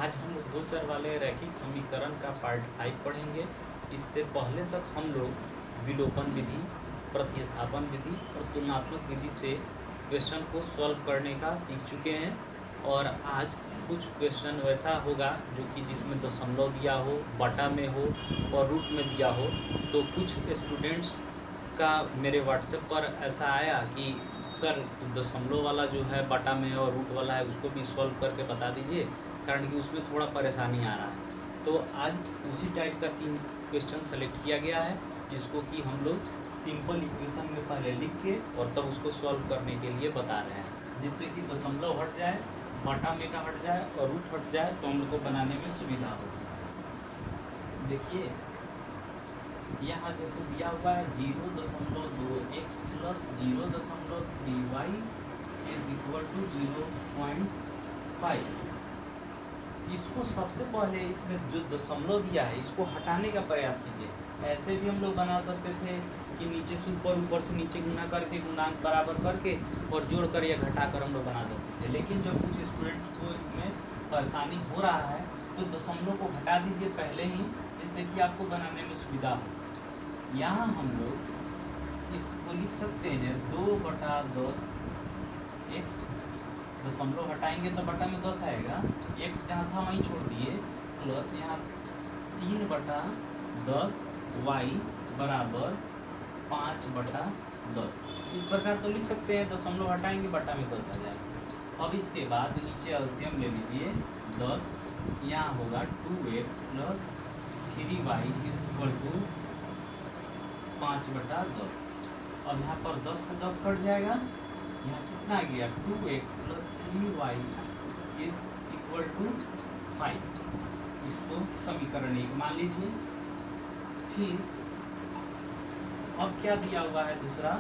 आज हम लोग दो चर वाले रैखिक समीकरण का पार्ट 5 पढ़ेंगे। इससे पहले तक हम लोग विलोपन विधि, प्रतिस्थापन विधि और तुलनात्मक विधि से क्वेश्चन को सॉल्व करने का सीख चुके हैं। और आज कुछ क्वेश्चन वैसा होगा जो कि जिसमें दशमलव दिया हो, बटा में हो और रूट में दिया हो। तो कुछ स्टूडेंट्स का मेरे व्हाट्सएप पर ऐसा आया कि सर दशमलव वाला जो है बटा में और रूट वाला है उसको भी सॉल्व करके बता दीजिए, कारण कि उसमें थोड़ा परेशानी आ रहा है। तो आज उसी टाइप का 3 क्वेश्चन सेलेक्ट किया गया है, जिसको कि हम लोग सिंपल इक्वेशन में पहले लिख के और तब उसको सॉल्व करने के लिए बता रहे हैं, जिससे कि दशमलव हट जाए, बटा में का हट जाए और रूट हट जाए, तो हम लोग को बनाने में सुविधा हो। देखिए यहाँ जैसे दिया हुआ है 0.2x plus 0.3y is equal to 0.5। इसको सबसे पहले इसमें जो दशमलव दिया है इसको हटाने का प्रयास कीजिए। ऐसे भी हम लोग बना सकते थे कि नीचे से ऊपर, ऊपर से नीचे गुना करके, गुणांक बराबर करके और जोड़ कर या घटा कर हम लोग बना सकते थे। लेकिन जब कुछ स्टूडेंट्स को इसमें परेशानी हो रहा है तो दशमलव को हटा दीजिए पहले ही, जिससे कि आपको बनाने में सुविधा हो। यहाँ हम लोग इसको लिख सकते हैं 2/10 x, दशमलव हटाएंगे तो बटा में 10 आएगा, x जहाँ था वहीं छोड़ दिए, प्लस यहाँ 3/10 y बराबर 5/10। इस प्रकार तो लिख सकते हैं, दशमलव हटाएंगे बटा में 10 आ जाएगा। अब इसके बाद नीचे एलसीएम ले लीजिए 10, यहाँ होगा 2x plus 3y is equal to 5/10। अब यहाँ पर 10 से 10 कट जाएगा, यहाँ कितना आ गया 2x plus 3y is equal to 5। इसको समीकरण 1 मान लीजिए। फिर अब क्या दिया हुआ है दूसरा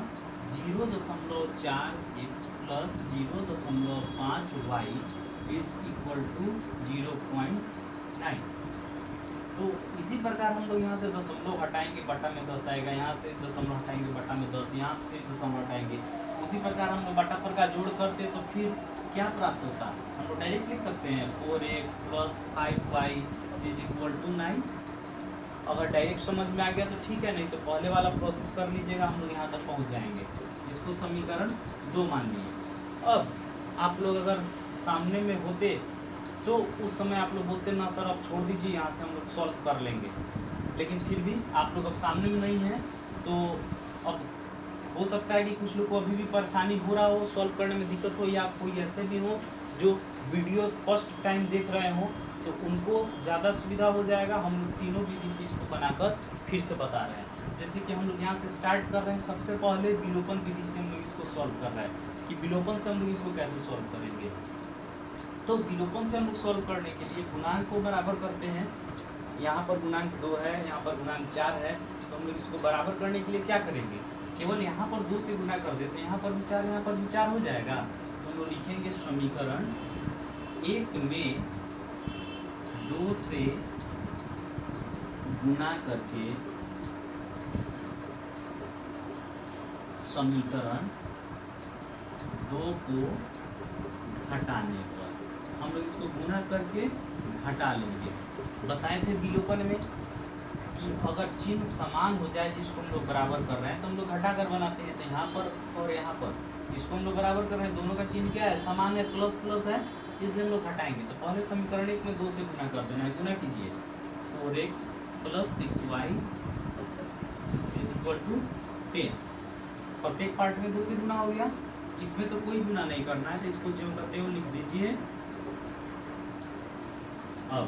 0.4x plus 0.5y is equal to 0.9। तो इसी प्रकार हम लोग यहाँ से दशमलव हटाएंगे बटा में 10 आएगा, यहाँ से दशमलव हटाएंगे बटा में 10, यहाँ से दशमलव हटाएंगे। उसी प्रकार हम लोग बटा पर का जोड़ करते तो फिर क्या प्राप्त होता है, हम लोग डायरेक्ट लिख सकते हैं 4x plus 5y is equal to 9। अगर डायरेक्ट समझ में आ गया तो ठीक है, नहीं तो पहले वाला प्रोसेस कर लीजिएगा, हम लोग यहाँ तक पहुँच जाएंगे। इसको समीकरण 2 मान लिए। अब आप लोग अगर सामने में होते तो उस समय आप लोग बोलते ना सर अब छोड़ दीजिए, यहाँ से हम लोग सॉल्व कर लेंगे। लेकिन फिर भी आप लोग अब सामने में नहीं हैं, तो अब हो सकता है कि कुछ लोग को अभी भी परेशानी हो रहा हो, सॉल्व करने में दिक्कत हो, या कोई ऐसे भी हो जो वीडियो फर्स्ट टाइम देख रहे हो, तो उनको ज़्यादा सुविधा हो जाएगा। हम लोग तीनों विधि से इसको बनाकर फिर से बता रहे हैं। जैसे कि हम लोग यहाँ से स्टार्ट कर रहे हैं, सबसे पहले विलोपन विधि से हम लोग इसको सॉल्व कर रहे हैं कि विलोपन से हम लोग इसको कैसे सॉल्व करेंगे। तो विलोपन से हम लोग सॉल्व करने के लिए गुणांक को बराबर करते हैं। यहाँ पर गुणांक 2 है, यहाँ पर गुणांक 4 है, तो हम लोग इसको बराबर करने के लिए क्या करेंगे, केवल यहाँ पर 2 से गुना कर देते हैं, यहाँ पर भी 4, यहाँ पर भी 4 हो जाएगा। तो हम लोग लिखेंगे समीकरण 1 में 2 से गुना करके समीकरण 2 को घटाने पर हम लोग इसको गुना करके घटा लेंगे। बताए थे विलोपन में कि अगर चिन्ह समान हो जाए जिसको हम लोग बराबर कर रहे हैं तो हम लोग घटा कर बनाते हैं। तो यहाँ पर और यहाँ पर इसको हम लोग बराबर कर रहे हैं, दोनों का चिन्ह क्या है, समान है, प्लस प्लस है, इसलिए हम लोग घटाएंगे। तो पहले समीकरण 1 में 2 से गुना कर देना है, गुना कीजिए 4x plus 6y is equal to 10। प्रत्येक पार्ट में 2 से गुना हो गया, इसमें तो कोई गुना नहीं करना है, तो इसको जो करते हो लिख दीजिए। अब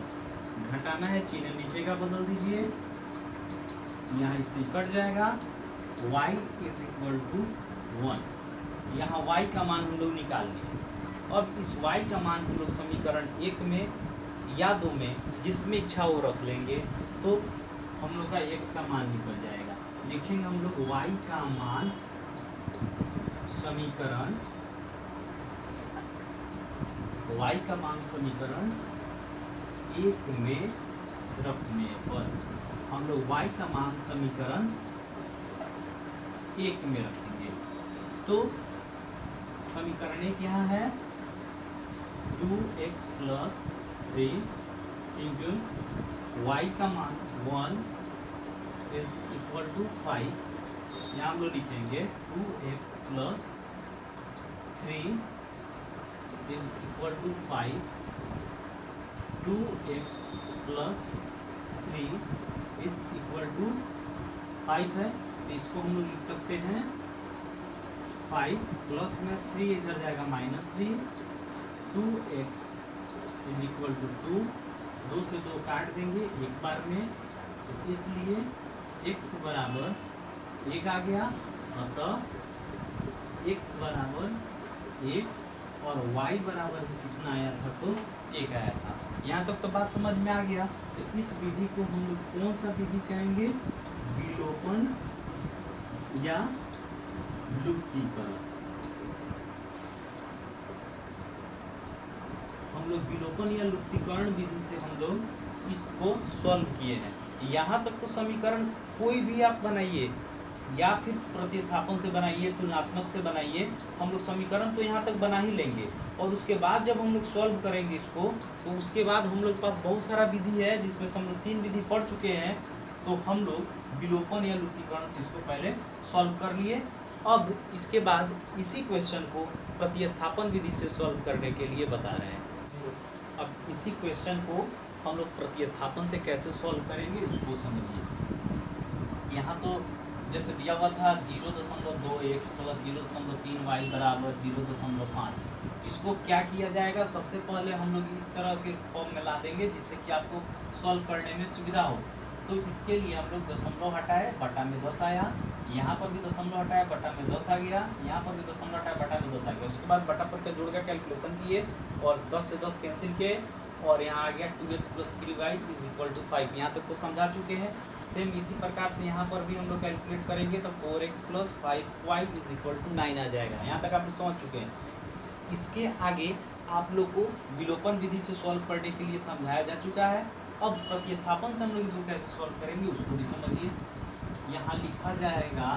घटाना है, चिन्ह नीचे का बदल दीजिए, यहाँ इससे कट जाएगा, y इज इक्वल टू 1। यहाँ y का मान हम लोग निकाल लिए। अब इस y का मान हम लोग समीकरण 1 में या 2 में जिसमें इच्छा वो रख लेंगे, तो हम लोग का x का मान निकल जाएगा। लिखेंगे हम लोग y का मान समीकरण, y का मान समीकरण 1 में रखने पर हम लोग y का मान समीकरण 1 में रखेंगे। तो समीकरण 1 यहाँ है 2x प्लस 3 इंटू वाई का मान 1 इज इक्वल टू 5, यहाँ हम लोग लिखेंगे 2x plus 3 is equal to 5, 2x plus 3 is equal to 5 है, तो इसको हम लोग लिख सकते हैं 5 प्लस में 3 इधर जाएगा -3, 2x इज इक्वल टू 2, 2 से 2 काट देंगे एक बार में, तो इसलिए x बराबर 1 आ गया, अतः x बराबर 1 और y बराबर कितना आया था, तो 1 आया था। यहाँ तक तो बात समझ में आ गया। तो इस विधि को हम लोग कौन सा विधि कहेंगे, विलोपन या लुप्तीकरण। हम लोग विलोपन या लुप्तीकरण विधि से हम लोग इसको सॉल्व किए हैं। यहाँ तक तो समीकरण कोई भी आप बनाइए या फिर प्रतिस्थापन से बनाइए, तुलनात्मक से बनाइए, हम लोग समीकरण तो यहाँ तक बना ही लेंगे। और उसके बाद जब हम लोग सॉल्व करेंगे इसको, तो उसके बाद हम लोग के पास बहुत सारा विधि है जिसमें से हम लोग 3 विधि पढ़ चुके हैं। तो हम लोग विलोपन या लुप्तीकरण से इसको पहले सॉल्व कर लिए। अब इसके बाद इसी क्वेश्चन को प्रतिस्थापन विधि से सॉल्व करने के लिए बता रहे हैं। अब इसी क्वेश्चन को हम लोग प्रतिस्थापन से कैसे सॉल्व करेंगे उसको समझिए। यहाँ तो जैसे दिया हुआ था 0.2x प्लस 0.3y बराबर 0.5। इसको क्या किया जाएगा, सबसे पहले हम लोग इस तरह के फॉर्म में ला देंगे जिससे कि आपको सॉल्व करने में सुविधा हो। तो इसके लिए हम लोग दशमलव हटाए, बटा में 10 आया, यहाँ पर भी दशमलव हटाए, बटा में 10 आ गया, यहाँ पर भी दशमलव हटाए, बटा में 10 आ गया। उसके बाद बटा पर का जोड़ का कैलकुलेशन किए और 10 से 10 कैंसिल किए और यहाँ आ गया 2x plus 3y is equal to 5। यहाँ तक तो समझा चुके हैं। सेम इसी प्रकार से यहाँ पर भी हम लोग कैलकुलेट करेंगे तो 4x plus 5y is equal to 9 आ जाएगा। यहाँ तक आप लोग समझ चुके हैं। इसके आगे आप लोग को विलोपन विधि से सॉल्व करने के लिए समझाया जा चुका है। अब प्रतिस्थापन से हम लोग इसको कैसे सॉल्व करेंगे उसको भी समझिए। यहाँ लिखा जाएगा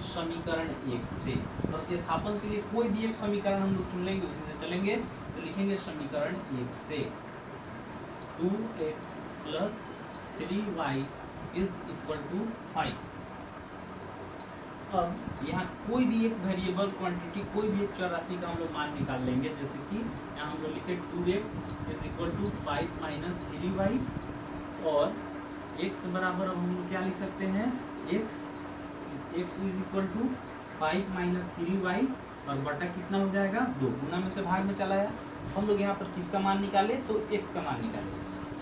समीकरण 1 से। प्रतिस्थापन के लिए कोई भी एक समीकरण हम लोग चुन लेंगे, उसी से चलेंगे। तो लिखेंगे समीकरण 1 से 2x plus 3y is equal to 5। अब यहाँ कोई भी एक वेरिएबल क्वांटिटी, कोई भी एक चर राशि का हम लोग मान निकाल लेंगे। जैसे कि यहाँ हम लोग लिखे 2x is equal to 5 minus 3y और x बराबर अब हम लोग क्या लिख सकते हैं, x is equal to 5 minus 3y और बटा कितना हो जाएगा 2, गुना में से भाग में चला आया। हम लोग यहाँ पर किसका मान निकाले, तो x का मान निकाले।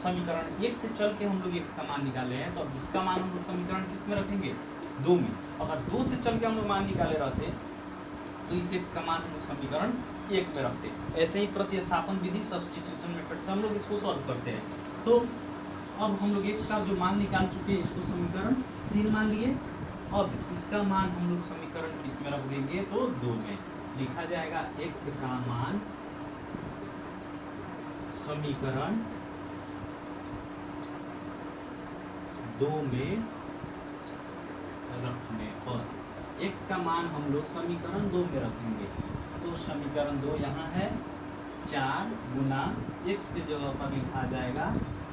समीकरण 1 से चल के हम लोग x का मान निकाले हैं, तो अब इसका मान हम लोग समीकरण किस में रखेंगे, 2 में। अगर 2 से चल के हम लोग मान निकाले रहते तो इस x का मान हम लोग समीकरण 1 में रखते। ऐसे ही प्रतिस्थापन विधि सब्स्टिट्यूशन मेथड से हम लोग इसको सॉल्व करते हैं। तो अब हम लोग x का जो मान निकाल चुके हैं इसको समीकरण 3 मान लिए। अब इसका मान हम लोग समीकरण किस में रख देंगे, तो 2 में। लिखा जाएगा x का मान समीकरण 2 में रखने पर, x का मान हम लोग समीकरण 2 में रखेंगे। तो समीकरण 2 यहाँ है 4 गुना x की जगह पर लिखा जाएगा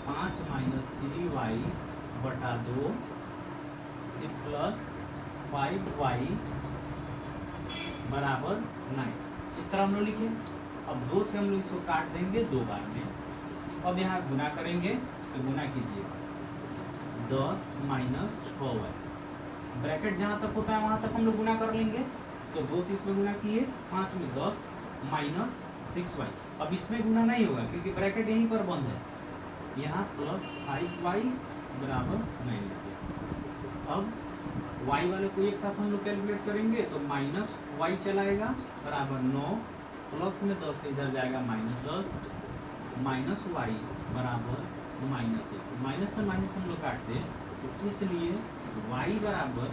5 माइनस 3y बटा 2 प्लस 5y बराबर 9। इस तरह हम लोग लिखे। अब 2 से हम लोग इसको काट देंगे 2 बार में। अब यहाँ गुना करेंगे तो गुना कीजिए 10 माइनस 6y, ब्रैकेट जहाँ तक होता है वहाँ तक हम लोग गुना कर लेंगे। तो 2 से इसमें गुना किए, 5 में 10 माइनस 6y। अब इसमें गुना नहीं होगा क्योंकि ब्रैकेट यहीं पर बंद है। यहाँ प्लस 5y बराबर 9 लिखिए। अब y वाले को एक साथ हम लोग कैलकुलेट करेंगे तो माइनस y चलाएगा बराबर 9, प्लस में 10 इधर जाएगा -10, माइनस y बराबर -1। माइनस से माइनस हम लोग काटते हैं तो इसलिए y बराबर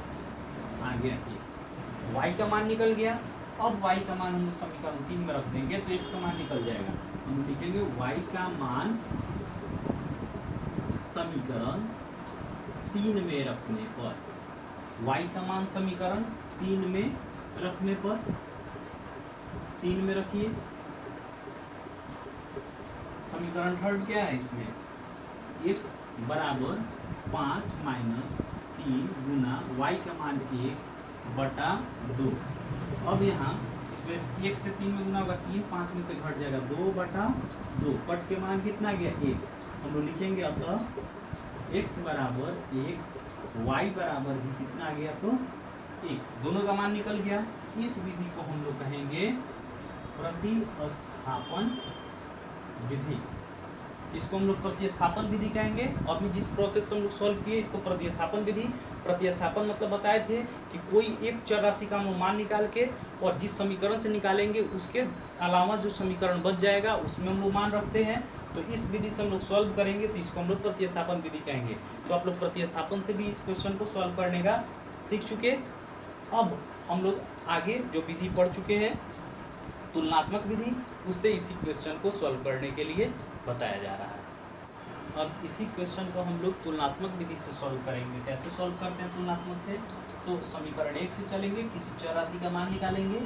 आ गया 1। y का मान निकल गया। अब y का मान हम लोग समीकरण 3 में रख देंगे तो x का मान निकल जाएगा। हम लिखेंगे y का मान समीकरण 3 में रखने पर, y का मान समीकरण 3 में रखने पर, 3 में रखिए। समीकरण 3 क्या है इसमें, x बराबर 5 माइनस 3 गुना y का मान 1/2। अब यहाँ इसमें 1 से 3 में गुना होगा 3, 5 में से घट जाएगा 2/2। कट के मान कितना गया 1। हम लोग लिखेंगे अतः x बराबर 1, y बराबर भी कितना गया तो 1, दोनों का मान निकल गया। इस विधि को हम लोग कहेंगे प्रतिस्थापन विधि। इसको हम लोग प्रतिस्थापन विधि कहेंगे। अभी जिस प्रोसेस से हम लोग सॉल्व किए इसको प्रतिस्थापन विधि। प्रतिस्थापन मतलब बताए थे कि कोई एक चर राशि का हम लोग मान निकाल के और जिस समीकरण से निकालेंगे उसके अलावा जो समीकरण बच जाएगा उसमें हम लोग मान रखते हैं। तो इस विधि से हम लोग सॉल्व करेंगे तो इसको हम लोग प्रतिस्थापन विधि कहेंगे। तो आप लोग प्रतिस्थापन से भी इस क्वेश्चन को सॉल्व करने का सीख चुके। अब हम लोग आगे जो विधि पढ़ चुके हैं तुलनात्मक विधि, उससे इसी क्वेश्चन को सॉल्व करने के लिए बताया जा रहा है। अब इसी क्वेश्चन को हम लोग तुलनात्मक विधि से सॉल्व करेंगे। कैसे सॉल्व करते हैं तुलनात्मक से? तो समीकरण 1 से चलेंगे, किसी चर राशि का मान निकालेंगे,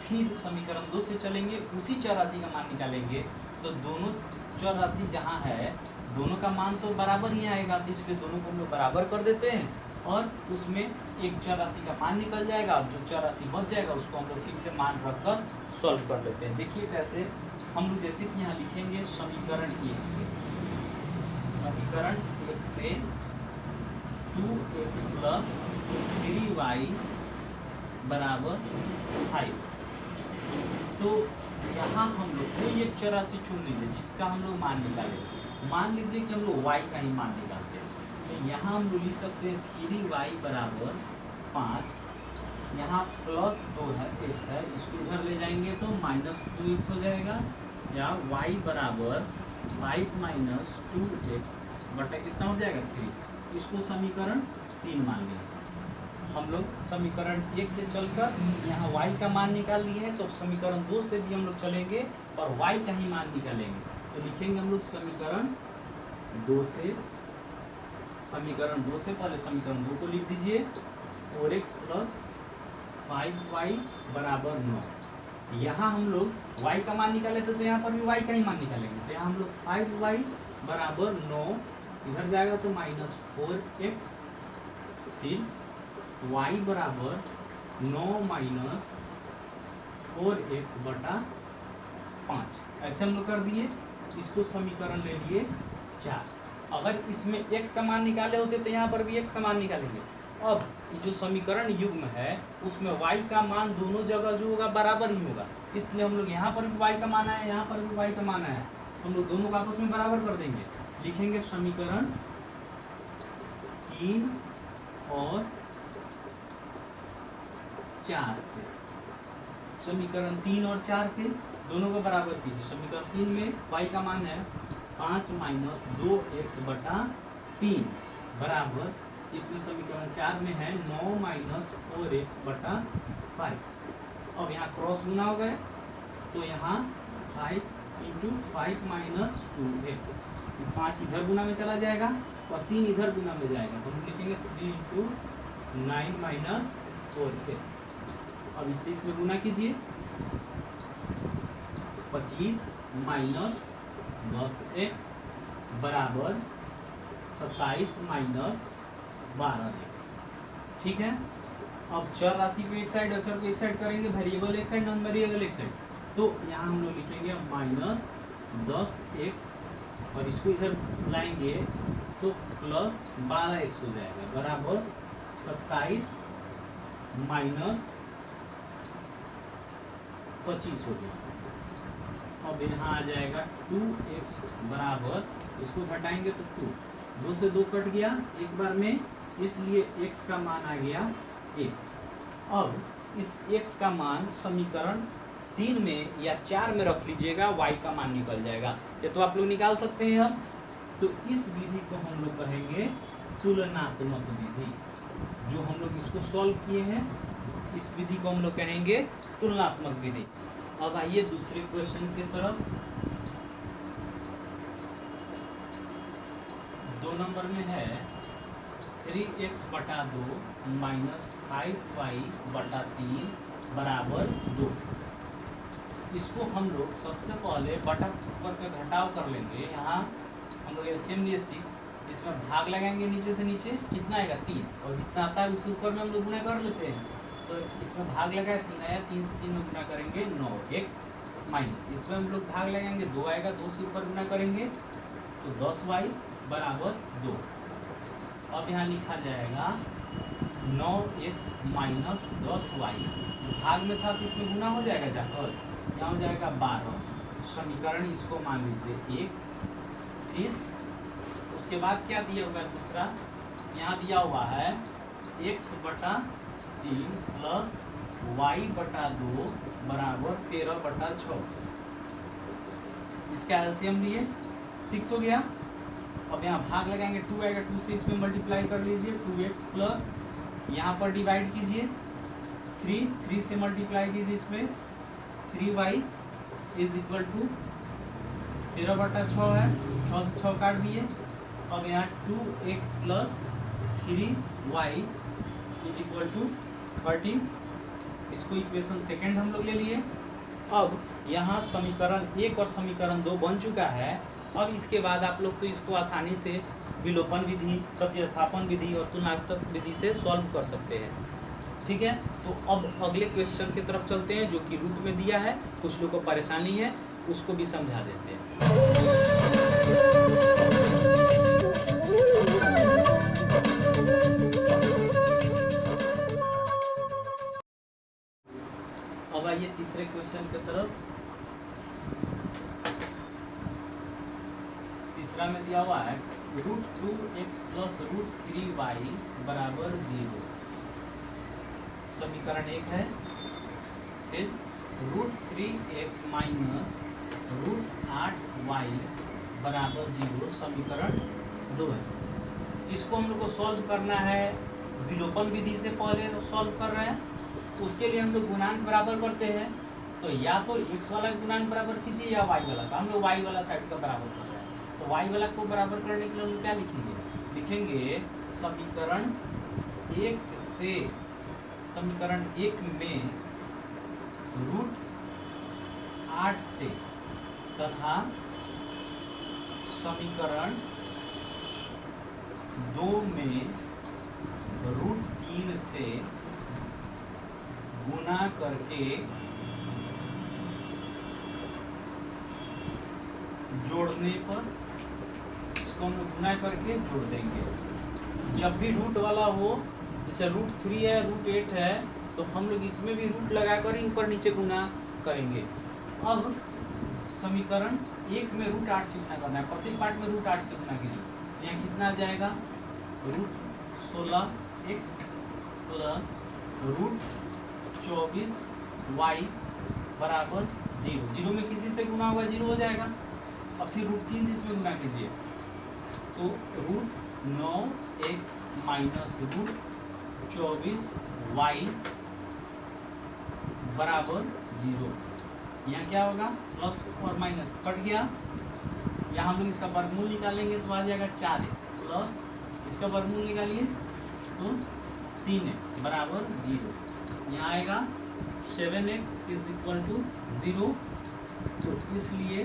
फिर समीकरण 2 से चलेंगे, उसी चर राशि का मान निकालेंगे। तो दोनों चर राशि जहाँ है दोनों का मान तो बराबर ही आएगा, तो इसलिए दोनों को हम लोग बराबर कर देते हैं और उसमें एक चर राशि का मान निकल जाएगा। अब जो चर राशि बच जाएगा उसको हम लोग फिर से मान रखकर सॉल्व कर लेते हैं। देखिए कैसे हम लोग, जैसे कि यहाँ लिखेंगे समीकरण 1 से, समीकरण 1 से 2x प्लस 3y बराबर 5। तो यहाँ हम लोग कोई एक चर राशि चुन लीजिए जिसका हम लोग मान निकालेंगे। मान लीजिए कि हम लोग y का ही मान निकालते हैं, तो यहाँ हम लोग लिख सकते हैं 3y बराबर 5, यहाँ प्लस 2 है x है, इसको इधर ले जाएंगे तो माइनस 2x हो जाएगा, या y बराबर 5 माइनस 2x बटा कितना हो जाएगा 3। इसको समीकरण 3 मान लिया। हम लोग समीकरण 1 से चलकर यहाँ y का मान निकाल लिए हैं, तो समीकरण 2 से भी हम लोग चलेंगे और y का ही मान निकालेंगे। तो लिखेंगे हम लोग समीकरण 2 से, समीकरण 2 से पहले समीकरण 2 को लिख दीजिए, 4x प्लस 5y बराबर 9। यहाँ हम लोग y का मान निकाले थे तो यहाँ पर भी y का ही मान निकालेंगे। तो यहाँ हम लोग 5y बराबर 9, इधर जाएगा तो माइनस 4x, फिर y बराबर 9 माइनस 4x बटा 5। ऐसे हम लोग कर दिए। इसको समीकरण ले लिए 4। अगर इसमें x का मान निकाले होते तो यहाँ पर भी x का मान निकालेंगे। अब जो समीकरण युग्म है उसमें y का मान दोनों जगह जो होगा बराबर ही होगा, इसलिए हम लोग यहाँ पर भी y का मान आया, यहाँ पर भी y का मान आया, हम लोग दोनों को आपस में बराबर कर देंगे। लिखेंगे समीकरण 3 और 4 से, समीकरण 3 और 4 से दोनों को बराबर कीजिए। समीकरण 3 में y का मान है 5 माइनस 2x बटा 3 बराबर, इसमें समीकरण 4 में है 9 माइनस 4x बटा 5। अब यहाँ क्रॉस गुना हो गए तो यहाँ 5 इंटू 5 माइनस 2x, 5 इधर गुना में चला जाएगा और 3 इधर गुना में जाएगा, तो हम लिखेंगे 3 इंटू 9 माइनस 4x। अब इससे इसमें गुना कीजिए, 25 माइनस 10x बराबर 27 माइनस 12x। ठीक है। अब चर राशि को एक साइड, अचर को एक साइड करेंगे, वेरिएबल एक साइड, नॉन वेरिएबल एक साइड। तो यहाँ हम लोग लिखेंगे माइनस 10x और इसको इधर लाएंगे तो प्लस 12x हो जाएगा बराबर 27 माइनस 25 हो गया। अब यहाँ आ जाएगा 2x बराबर, इसको घटाएंगे तो 2 से 2 कट गया एक बार में, इसलिए x का मान आ गया 1। अब इस x का मान समीकरण 3 में या 4 में रख लीजिएगा, y का मान निकल जाएगा। ये तो आप लोग निकाल सकते हैं। अब तो इस विधि को हम लोग कहेंगे तुलनात्मक विधि। जो हम लोग इसको सॉल्व किए हैं इस विधि को हम लोग कहेंगे तुलनात्मक विधि। अब आइए दूसरे क्वेश्चन की तरफ। 2 नंबर में है 3x बटा 2 माइनस 5y बटा 3 बराबर 2। इसको हम लोग सबसे पहले बटा ऊपर का घटाव कर लेंगे। यहाँ हम लोग एलसीएम लिए 6, इसमें भाग लगाएंगे नीचे से नीचे, कितना आएगा 3, और जितना आता है उसके ऊपर में हम लोग गुना कर लेते हैं। तो इसमें भाग लगाया 3 आया, 3 से 3 में गुना करेंगे 9x माइनस, इसमें हम लोग भाग लगाएंगे 2 आएगा, 2 से ऊपर गुना करेंगे तो 10y बराबर 2। अब यहाँ लिखा जाएगा 9x माइनस 10y, भाग में था तो इसमें गुना हो जाएगा जाकर, यहाँ हो जाएगा 12। समीकरण इसको मान लीजिए 1। फिर उसके बाद क्या दिया हुआ है दूसरा, यहाँ दिया हुआ है x बटा 3 प्लस y बटा 2 बराबर 13 बटा 6। इसका एलसीएम लिए 6 हो गया। अब यहाँ भाग लगाएंगे 2 आएगा, 2 से इसमें मल्टीप्लाई कर लीजिए 2x प्लस यहाँ पर डिवाइड कीजिए 3 से मल्टीप्लाई कीजिए इसमें 3y इज इक्वल टू 13 बटा 6 है, 6 काट दिए। अब यहाँ 2x plus 3y is equal to 13, इसको इक्वेशन सेकेंड हम लोग ले लिए। अब यहाँ समीकरण 1 और समीकरण 2 बन चुका है। अब इसके बाद आप लोग तो इसको आसानी से विलोपन विधि, प्रतिस्थापन विधि और तुलनात्मक विधि से सॉल्व कर सकते हैं। ठीक है, तो अब अगले क्वेश्चन की तरफ चलते हैं जो कि रूट में दिया है। कुछ लोग को परेशानी है, उसको भी समझा देते हैं। अब आइए तीसरे क्वेश्चन की तरफ। तीसरा में दिया हुआ है √2x प्लस √3y बराबर 0। समीकरण 1 है। फिर √3x माइनस √8y बराबर 0 समीकरण 2 है। इसको हम लोग को सॉल्व करना है विलोपन विधि से पहले सॉल्व कर रहे हैं, उसके लिए हम लोग गुणांक बराबर करते हैं। तो या तो x वाला गुणांक बराबर कीजिए या y वाला का, हम लोग y वाला साइड का बराबर कर रहे हैं। तो y वाला को बराबर करने के लिए हम लोग क्या लिखेंगे, लिखेंगे समीकरण 1 से, समीकरण 1 में √8 से तथा समीकरण 2 में √3 से गुना करके जोड़ने पर, इसको हम लोग गुना करके जोड़ देंगे। जब भी रूट वाला हो, जैसे √3 है, √8 है, तो हम लोग इसमें भी रूट लगाकर ही ऊपर नीचे गुना करेंगे। अब समीकरण 1 में √8 से गुना करना है, प्रत्येक पार्ट में √8 से गुना कीजिए। यहाँ कितना आ जाएगा √16x प्लस √24y बराबर 0। 0 में किसी से गुना हुआ 0 हो जाएगा। अब फिर √3 इसमें गुना कीजिए तो √9x माइनस √24y बराबर 0। यहाँ क्या होगा, प्लस और माइनस कट गया। यहाँ हम लोग इसका वर्गमूल निकालेंगे तो आ जाएगा 4x प्लस इसका वर्गमूल निकालिए तो 3x बराबर 0। यहाँ आएगा 7x इज इक्वल टू 0, तो इसलिए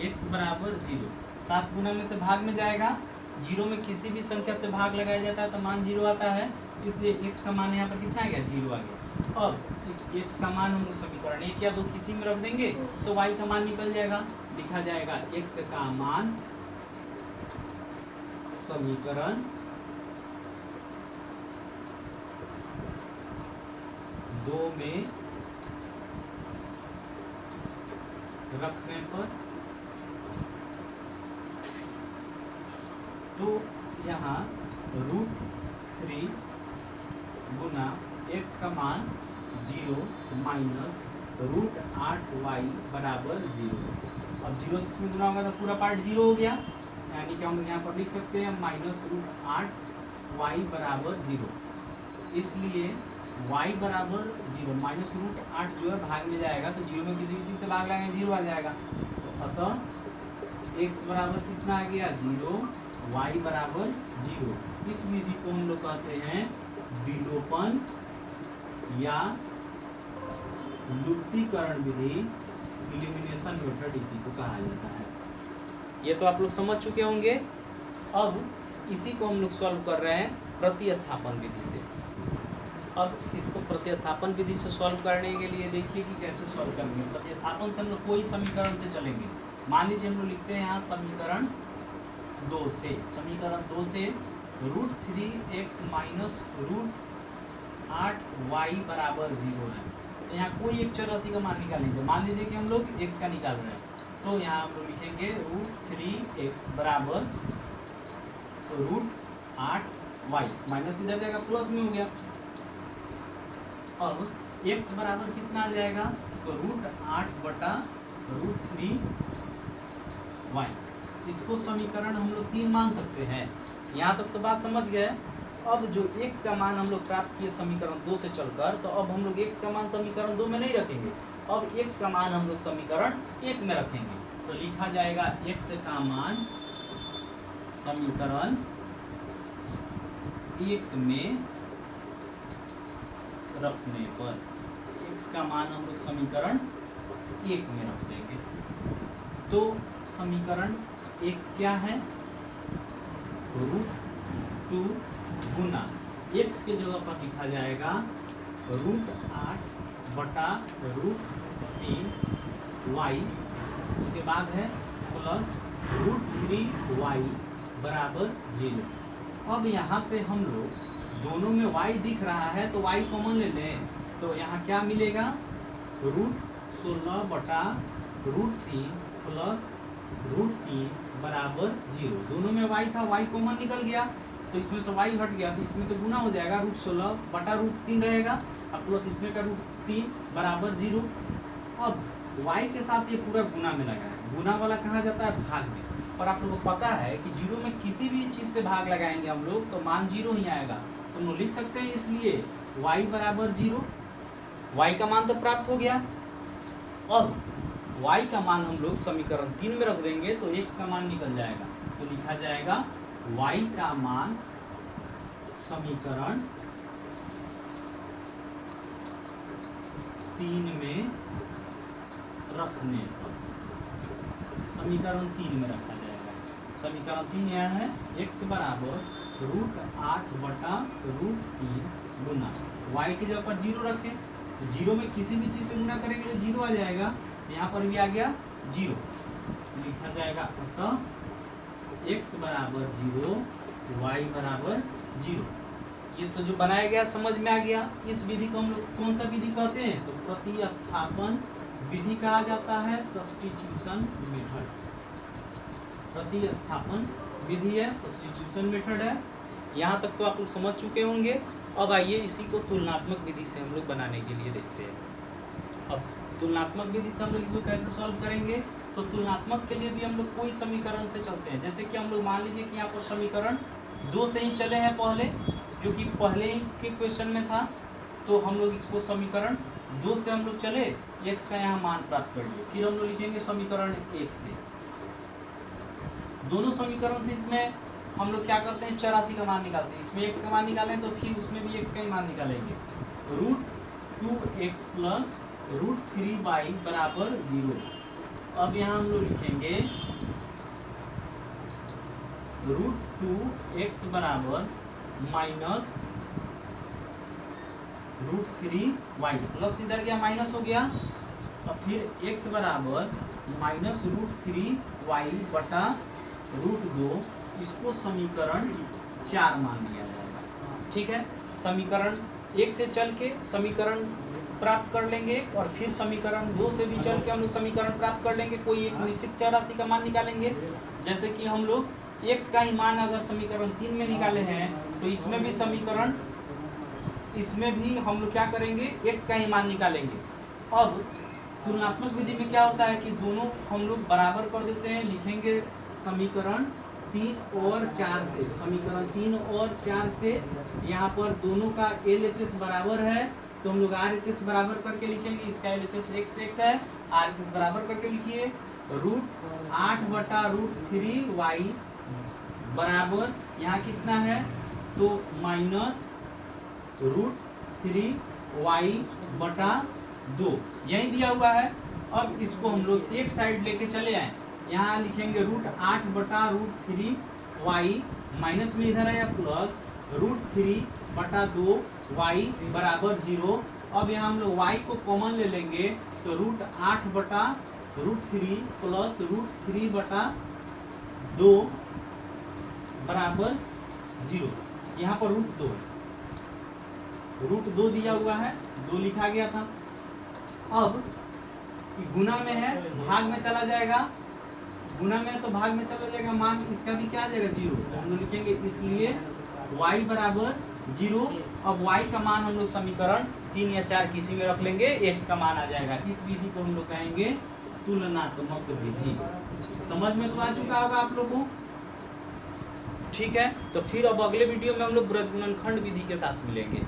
x बराबर 0। 7 गुना में से भाग में जाएगा, 0 में किसी भी संख्या से भाग लगाया जाता है तो मान 0 आता है, इसलिए x का मान यहाँ पर कितना आ गया, 0 आ गया। अब इस x का मान हम लोग समीकरण 1 या 2 किसी में रख देंगे तो y का मान निकल जाएगा। लिखा जाएगा x का मान समीकरण 2 में रखने पर, तो यहाँ √3 गुना x का मान 0 माइनस √8y बराबर 0। अब 0 से गुना होगा तो पूरा पार्ट 0 हो गया, यानी कि हम यहाँ पर लिख सकते हैं माइनस √8y बराबर 0। इसलिए y बराबर 0, माइनस √8 जो है भाग में जाएगा तो 0 में किसी भी चीज़ से भाग लगाएंगे 0 आ जाएगा। तो अतः x बराबर कितना आ गया, 0, y बराबर 0। इस विधि को हम लोग कहते हैं विलोपन या लुप्तीकरण विधि, इलिमिनेशन मेथड इसी को कहा जाता है। ये तो आप लोग समझ चुके होंगे। अब इसी को हम लोग सॉल्व कर रहे हैं प्रतिस्थापन विधि से। अब इसको प्रतिस्थापन विधि से सॉल्व करने के लिए देखिए कि कैसे सॉल्व करेंगे। प्रतिस्थापन से हम लोग कोई समीकरण से चलेंगे। मान लीजिए हम लोग लिखते हैं यहाँ समीकरण 2 से, समीकरण 2 से √3x माइनस √8y बराबर 0 है। तो यहाँ कोई एक चौरासी का मान निकाल लीजिए। मान लीजिए कि हम लोग x का निकाल रहे हैं, तो यहाँ हम लोग लिखेंगे √3x बराबर √8y, माइनस इधर जाएगा प्लस में हो गया। अब x बराबर कितना आ जाएगा, तो √8 बटा √3y। इसको समीकरण हम लोग 3 मान सकते हैं। यहाँ तक तो बात समझ गए। अब जो x का मान हम लोग प्राप्त किए समीकरण 2 से चलकर, तो अब हम लोग x का मान समीकरण 2 में नहीं रखेंगे, अब x का मान हम लोग समीकरण 1 में रखेंगे। तो लिखा जाएगा x का मान समीकरण 1 में रखने पर, x का मान हम लोग समीकरण 1 में रख देंगे। तो समीकरण 1 क्या है, √2 गुना x के जगह पर लिखा जाएगा √8 बटा √3y, उसके बाद है प्लस √3y बराबर 0। अब यहाँ से हम लोग दोनों में y दिख रहा है तो y कॉमन ले लें, तो यहाँ क्या मिलेगा, √16 बटा √3 प्लस √3 बराबर 0। दोनों में y था, y कॉमन निकल गया, तो इसमें से y हट गया, तो इसमें तो गुना हो जाएगा, √16 बटा √3 रहेगा, अब प्लस इसमें का √3 बराबर 0। अब y के साथ ये पूरा गुना में लगा है, गुना वाला कहाँ जाता है, भाग में। और आप लोगों को पता है कि 0 में किसी भी चीज़ से भाग लगाएंगे हम लोग तो मान 0 ही आएगा, तो हम लोग लिख सकते हैं, इसलिए y बराबर 0, y का मान तो प्राप्त हो गया। अब y का मान हम लोग समीकरण 3 में रख देंगे तो x का मान निकल जाएगा, तो लिखा जाएगा y का मान समीकरण 3 में रखने पर, समीकरण 3 में रखा जाएगा। समीकरण 3 यह है, x बराबर √8 बटा √3 गुना y की जगह पर 0 रखें, तो 0 में किसी भी चीज़ से गुना करेंगे तो 0 आ जाएगा, यहाँ पर भी आ गया 0, लिखा जाएगा अतः x बराबर 0 y बराबर 0। ये तो जो बनाया गया समझ में आ गया। इस विधि को हम लोग कौन सा विधि कहते हैं, तो प्रतिस्थापन विधि कहा जाता है, सब्स्टिट्यूशन मेथड। प्रतिस्थापन विधि है, सब्स्टिट्यूशन मेथड है। यहाँ तक तो आप लोग समझ चुके होंगे। अब आइए इसी को तुलनात्मक विधि से हम लोग बनाने के लिए देखते हैं। अब तुलनात्मक विधि से हम लोग इसको कैसे सॉल्व करेंगे, तो तुलनात्मक के लिए भी हम लोग कोई समीकरण से चलते हैं। जैसे कि हम लोग मान लीजिए कि यहाँ पर समीकरण 2 से ही चले हैं पहले, जो कि पहले ही के क्वेश्चन में था, तो हम लोग इसको समीकरण 2 से हम लोग चले, x का यहाँ मान प्राप्त कर लिए, फिर हम लोग लिखेंगे समीकरण 1 से। दोनों समीकरण से इसमें हम लोग क्या करते हैं, 84 का मान निकालते हैं। इसमें x का मान निकालें तो फिर उसमें भी x का ही मान निकालेंगे, √2x प्लस √3y बराबर 0। अब यहाँ हम लोग लिखेंगे √2x बराबर माइनस √3y, प्लस इधर गया माइनस हो गया, और फिर x बराबर माइनस √3y बटा √2, इसको समीकरण 4 मान लिया जाएगा। ठीक है, समीकरण 1 से चल के समीकरण प्राप्त कर लेंगे, और फिर समीकरण 2 से भी चल के हम लोग समीकरण प्राप्त कर लेंगे, कोई एक निश्चित चरराशि का मान निकालेंगे। जैसे कि हम लोग x का ही मान अगर समीकरण 3 में निकाले हैं, तो इसमें भी समीकरण, इसमें भी हम लोग क्या करेंगे, x का ही मान निकालेंगे। अब तुलनात्मक विधि में क्या होता है कि दोनों हम लोग बराबर कर देते हैं, लिखेंगे समीकरण 3 और 4 से, समीकरण 3 और 4 से यहाँ पर दोनों का LHS बराबर है, तो हम लोग RHS बराबर करके लिखेंगे। इसका LHS x है, RHS बराबर करके लिखिए, √8 बटा √3y बराबर यहाँ कितना है, तो माइनस √3y बटा 2, यही दिया हुआ है। अब इसको हम लोग एक साइड लेके चले आए, यहाँ लिखेंगे √8/√3 y, माइनस में इधर आया प्लस √3/2 y बराबर 0। अब यहाँ हम लोग y को कॉमन ले लेंगे तो √8/√3 प्लस √3/2 बराबर 0। यहाँ पर √2 दिया हुआ है, 2 लिखा गया था। अब गुना में है, भाग में चला जाएगा, गुना में है तो भाग में चला जाएगा, मान इसका भी क्या आ जाएगा 0। तो हम लोग लिखेंगे इसलिए y बराबर 0। अब y का मान हम लोग समीकरण 3 या 4 किसी में रख लेंगे, x का मान आ जाएगा। इस विधि को हम लोग कहेंगे तुलनात्मक विधि। समझ में तो आ चुका होगा आप लोगों को, ठीक है। तो फिर अब अगले वीडियो में हम लोग ब्रज गुणनखंड विधि के साथ मिलेंगे।